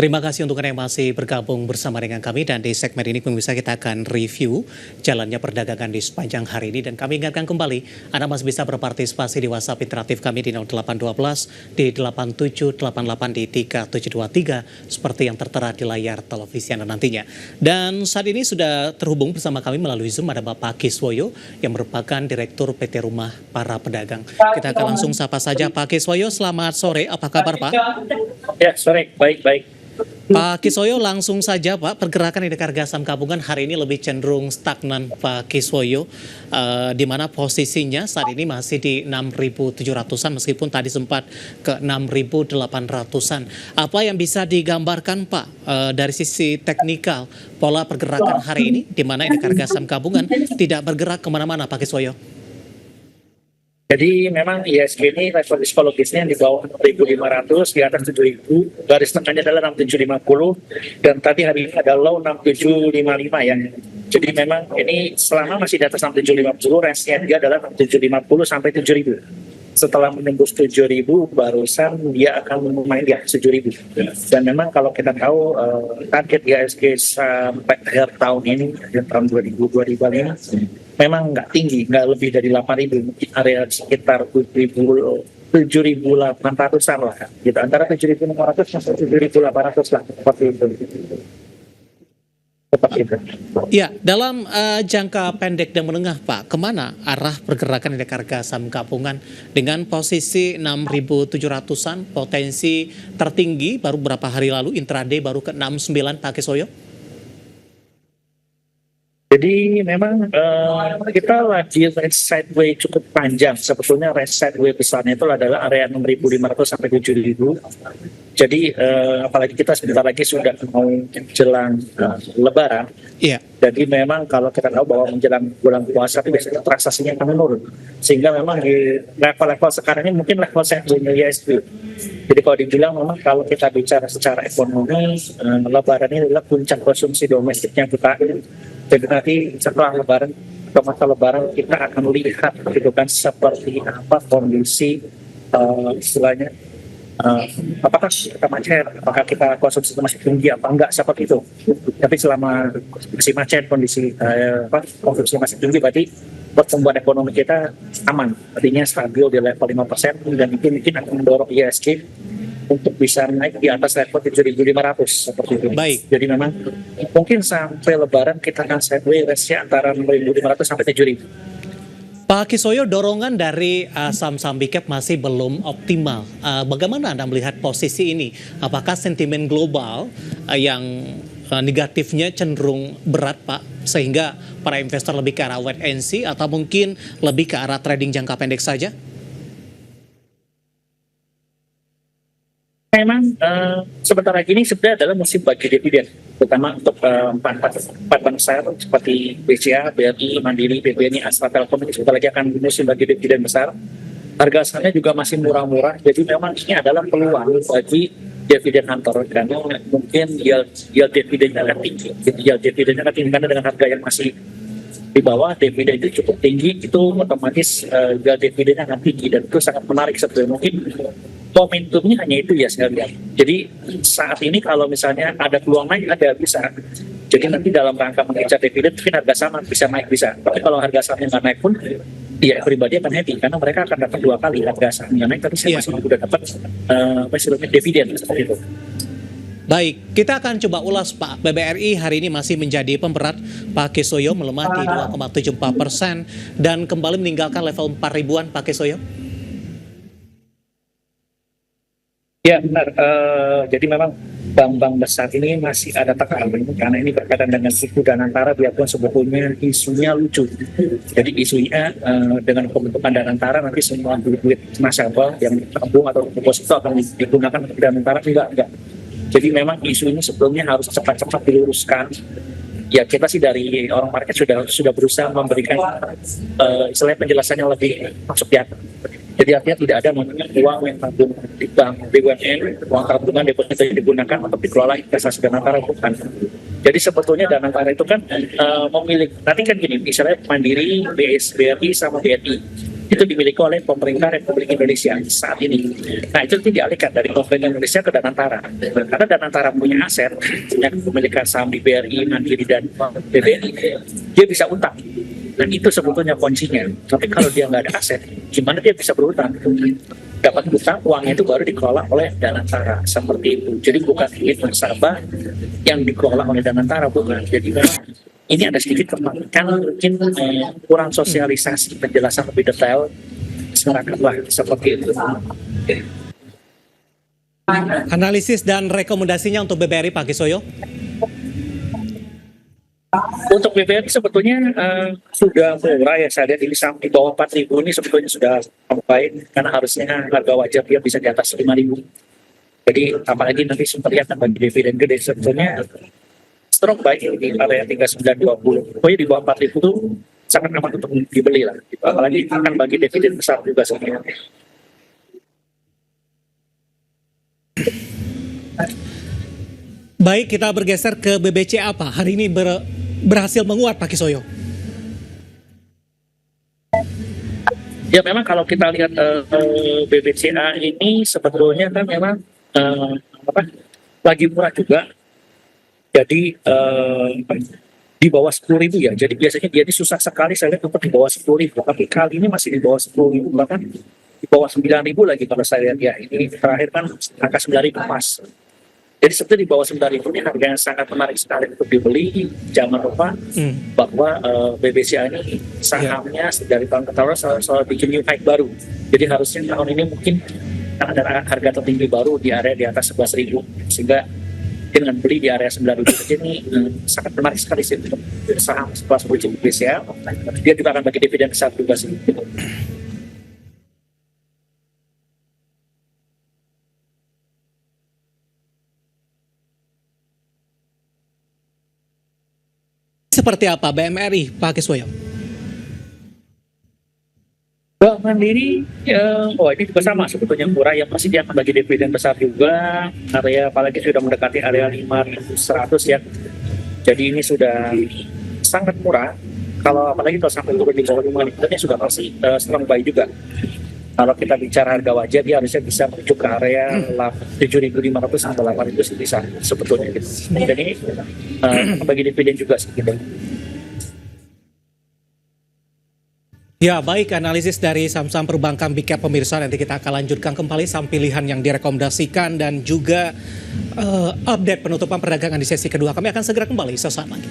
Terima kasih untuk Anda yang masih bergabung bersama dengan kami dan di segmen ini pemirsa kita akan review jalannya perdagangan di sepanjang hari ini dan kami ingatkan kembali Anda masih bisa berpartisipasi di WhatsApp interaktif kami di 0812 di 8788 di 3723 seperti yang tertera di layar televisi Anda nantinya. Dan saat ini sudah terhubung bersama kami melalui Zoom ada Bapak Kiswoyo yang merupakan Direktur PT Rumah Para Pedagang. Kita akan langsung sapa saja Pak Kiswoyo, selamat sore, apa kabar Pak? Ya, sore, baik. Pak Kiswoyo, langsung saja Pak, pergerakan indeks harga saham gabungan hari ini lebih cenderung stagnan Pak Kiswoyo, di mana posisinya saat ini masih di 6.700-an meskipun tadi sempat ke 6.800-an. Apa yang bisa digambarkan Pak dari sisi teknikal pola pergerakan hari ini, di mana indeks harga saham gabungan tidak bergerak kemana-mana Pak Kiswoyo? Jadi memang ISG ini level psikologisnya di bawah 6.500, di atas 7.000, garis tengahnya adalah 6.750, dan tadi hari ini ada low 6.755 ya. Jadi memang ini selama masih di atas 6.750, range-nya dia adalah 6.750 sampai 7.000. Setelah menembus 7.000, barusan dia akan main di atas 7.000. Dan memang kalau kita tahu target ISG sampai akhir tahun ini, tahun 2025 ini, memang nggak tinggi, nggak lebih dari 8.000, mungkin area sekitar 7.800-an lah, gitu, antara 7.500 sampai 7.800 lah, seperti itu. Ya, dalam jangka pendek dan menengah Pak, kemana arah pergerakan indeks harga saham gabungan dengan posisi 6.700-an, potensi tertinggi baru beberapa hari lalu, intraday baru ke 69 Pak Kiswoyo? Jadi memang kita lagi range sideway cukup panjang. Sebetulnya range sideway besarnya itu adalah area 6.500 sampai 7.000. Jadi apalagi kita sebentar lagi sudah mau menjelang Lebaran. Iya. Jadi memang kalau kita tahu bahwa menjelang bulan puasa itu biasanya transaksinya akan menurun. Sehingga memang di level-level sekarang ini mungkin level sideway ISG. Jadi kalau dibilang memang kalau kita bicara secara ekonomi, Lebaran ini adalah puncak konsumsi domestiknya kita. Jadi nanti setelah Lebaran atau masa Lebaran kita akan lihat gitu kan seperti apa kondisi istilahnya apakah kita macet, apakah kita konsumsi masih tinggi apa enggak seperti itu. Tapi selama masih macet kondisi konsumsi masih tinggi berarti pertumbuhan ekonomi kita aman, artinya stabil di level 5% dan mungkin akan mendorong ISG untuk bisa naik di atas level 7.500 seperti itu. Baik. Jadi memang mungkin sampai Lebaran kita akan sideways range-nya antara 6.500 sampai 7.000. Pak Kiswoyo, dorongan dari saham-saham big cap masih belum optimal. Bagaimana Anda melihat posisi ini? Apakah sentimen global yang negatifnya cenderung berat Pak, sehingga para investor lebih ke arah wait and see atau mungkin lebih ke arah trading jangka pendek saja? Memang sebentar lagi ini sebenarnya adalah musim bagi dividen, terutama untuk empat bank besar seperti BCA, BRI, Mandiri, BBNI, Astra Telkom ini sebentar lagi akan musim bagi dividen besar. Harga sahamnya juga masih murah-murah, jadi memang ini adalah peluang bagi dividen hunter karena mungkin yield dividennya akan tinggi. Jadi yield dividennya akan tinggi karena dengan harga yang masih di bawah dividen itu cukup tinggi, itu otomatis yield dividennya akan tinggi dan itu sangat menarik sebetulnya. Mungkin momentumnya hanya itu ya saya lihat. Jadi saat ini kalau misalnya ada peluang naik ada bisa. Jadi nanti dalam rangka mengejar dividen mungkin harga saham bisa naik bisa. Tapi kalau harga sahamnya nggak naik pun, ya pribadi akan happy karena mereka akan dapat dua kali harga sahamnya naik, tapi saya masih udah dapat dividen seperti itu. Baik, kita akan coba ulas Pak. BBRI hari ini masih menjadi pemberat. Pak Kiswoyo melemah di 2,74% dan kembali meninggalkan level 4.000-an Pak Kiswoyo. Ya benar, jadi memang bank-bank besar ini masih ada tekanan karena ini berkaitan dengan isu Danantara biarpun sebetulnya isunya lucu. Jadi isunya dengan pembentukan Danantara nanti semua duit nasabah yang tabung atau deposito akan digunakan untuk Danantara enggak. Jadi memang isu ini sebetulnya harus cepat-cepat diluruskan. Ya kita sih dari orang market sudah berusaha memberikan istilahnya penjelasannya lebih masuk di atas. Jadi artinya tidak ada uang yang tabung di bank BUMN, uang tabungan deposito yang digunakan untuk dikelola investasi Danantara bukan. Jadi sebetulnya Danantara itu kan memiliki, nanti kan gini, misalnya Mandiri, BRI sama BNI. itu dimiliki oleh pemerintah Republik Indonesia saat ini. Nah, itu nanti dialihkan dari pemerintah Indonesia ke Danantara. Karena Danantara punya aset, punya kepemilikan saham di BRI, Mandiri, dan BBNI, dia bisa utang. Dan itu sebetulnya kuncinya. Tapi kalau dia nggak ada aset, gimana dia bisa berutang? Dapat utang, uangnya itu baru dikelola oleh Danantara. Seperti itu. Jadi bukan duit nasabah yang dikelola oleh Danantara, bukan. Jadi memang ini ada sedikit kepanikan, mungkin kurang sosialisasi penjelasan lebih detail masyarakat lah, seperti itu. Analisis dan rekomendasinya untuk BBRI Pak Kisoyo? Untuk BBM sebetulnya sudah murah ya, saya lihat ini sampai di bawah 4.000 ini sebetulnya sudah baik, karena harusnya harga wajar dia bisa di atas 5.000. Jadi apalagi nanti seperti akan bagi dividen gede, sebetulnya strong baik di area 3920. Pokoknya di bawah 4.000 itu sangat aman untuk dibeli lah. Gitu. Apalagi akan bagi dividen besar juga sebenarnya. Baik, kita bergeser ke BBCA Pak. Hari ini berhasil menguat Pak Kisoyo. Ya memang kalau kita lihat BBCA ini sebetulnya kan memang lagi murah juga. Jadi di bawah 10.000 ya. Jadi biasanya dia ini susah sekali saya lihat untuk di bawah 10.000. Tapi kali ini masih di bawah 10.000, bahkan di bawah 9.000 lagi kalau saya lihat ya. Ini terakhir kan angka 9.000 pas. Jadi sebetulnya di bawah 9.000 ini harga yang sangat menarik sekali untuk dibeli. Jangan lupa bahwa BBCA ini sahamnya dari tahun ke tahun selalu bikin new high baru. Jadi harusnya tahun ini mungkin ada harga tertinggi baru di area di atas 11.000. Sehingga dengan beli di area 9.000 ini sangat menarik sekali sih untuk saham kelas blue chip BBCA. Dia juga akan bagi dividen besar juga sih. Seperti apa BMRI Pak Kisoyo? Bank Mandiri, ini juga sama sebetulnya murah, yang pasti dia akan bagi dividen besar juga, area apalagi sudah mendekati area 5.100 ya. Jadi ini sudah sangat murah. Kalau apalagi kalau sampai turun di bawah 5.000 ini sudah pasti strong buy juga. Kalau kita bicara harga wajar, dia harusnya bisa menuju ke area 7.500 sampai 8.000 bisa sebetulnya gitu. Jadi bagi dividen juga segitu. Ya baik, analisis dari saham-saham perbankan Big Cap pemirsa, nanti kita akan lanjutkan kembali saham pilihan yang direkomendasikan dan juga update penutupan perdagangan di sesi kedua. Kami akan segera kembali sesaat lagi.